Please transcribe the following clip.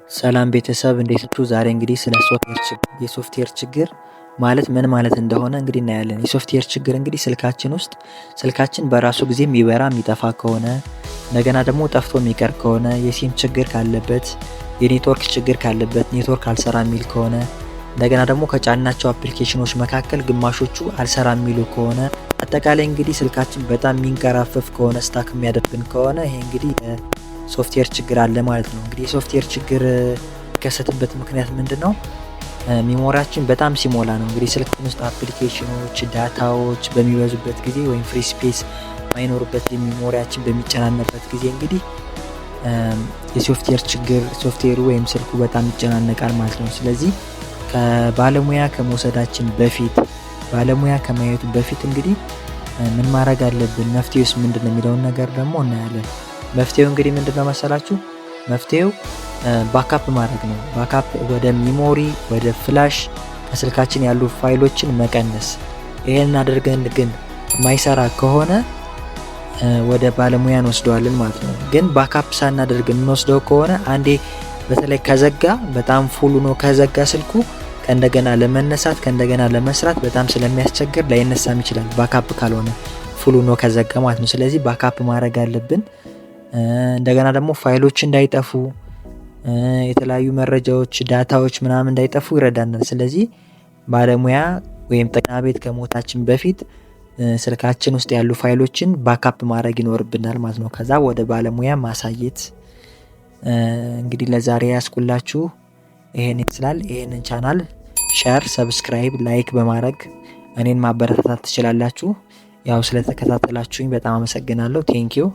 ሰላም ቤተሰብ እንዴት ናችሁ? ዛሬ እንግዲህ ስለ የሶፍትዌር ችግር ማለት ምን ማለት እንደሆነ እንግዲህ እናያለን። የሶፍትዌር ችግር እንግዲህ ስልካችን በራሱ ጊዜ የሚበራ የሚጠፋ ከሆነ እንደገና ደግሞ ጠፍቶ የሚቀር ከሆነ የሲም ችግር ካለበት የኔትወርክ ችግር ካለበት ኔትወርክ አልሰራ የሚል ከሆነ እንደገና ደግሞ ከጫናቸው አፕሊኬሽኖች መካከል ግማሾቹ አልሰራ የሚሉ ከሆነ አጠቃላይ እንግዲህ ስልካችን በጣም የሚንቀራፈፍ ከሆነ ስታክ የሚያደርግን ከሆነ ይሄ እንግዲህ ሶፍትዌር ችግር አለ ማለት ነው። እንግዲህ የሶፍትዌር ችግር የሚከሰትበት ምክንያት ምንድነው? ሚሞሪያችን በጣም ሲሞላ ነው። እንግዲህ ስልካችን ውስጥ አፕሊኬሽኖች ዳታዎች በሚበዙበት ጊዜ ወይም ፍሪ ስፔስ ማይኖርበት ሚሞሪያችን በሚጨናነቅበት ጊዜ እንግዲህ የሶፍትዌር ችግር ሶፍትዌሩ ወይም ስልኩ በጣም ይጨናነቃል ማለት ነው። ስለዚህ ከባለሙያ ከመውሰዳችን በፊት ባለሙያ ከማየቱ በፊት እንግዲህ ምን ማድረግ አለብን፣ መፍትሄውስ ምንድነው የሚለውን ነገር ደግሞ እናያለን። መፍትሄው እንግዲህ ምንድነው መሰላችሁ? መፍትሄው ባካፕ ማድረግ ነው። ባካፕ ወደ ሚሞሪ ወደ ፍላሽ ከስልካችን ያሉ ፋይሎችን መቀነስ። ይሄንን አድርገን ግን ማይሰራ ከሆነ ወደ ባለሙያ እንወስደዋለን ማለት ነው። ግን ባካፕ ሳናደርግ እንወስደው ከሆነ አንዴ በተለይ ከዘጋ በጣም ፉል ሆኖ ከዘጋ ስልኩ ከእንደገና ለመነሳት ከእንደገና ለመስራት በጣም ስለሚያስቸግር ላይነሳም ይችላል፣ ባካፕ ካልሆነ ፉል ሆኖ ከዘጋ ማለት ነው። ስለዚህ ባካፕ ማድረግ አለብን። እንደገና ደግሞ ፋይሎች እንዳይጠፉ የተለያዩ መረጃዎች ዳታዎች ምናምን እንዳይጠፉ ይረዳናል። ስለዚህ ባለሙያ ወይም ጤና ቤት ከሞታችን በፊት ስልካችን ውስጥ ያሉ ፋይሎችን ባካፕ ማድረግ ይኖርብናል ማለት ነው። ከዛ ወደ ባለሙያ ማሳየት። እንግዲህ ለዛሬ ያስኩላችሁ ይሄን ይመስላል። ይሄንን ቻናል ሼር፣ ሰብስክራይብ፣ ላይክ በማድረግ እኔን ማበረታታት ትችላላችሁ። ያው ስለተከታተላችሁኝ በጣም አመሰግናለሁ። ቴንኪው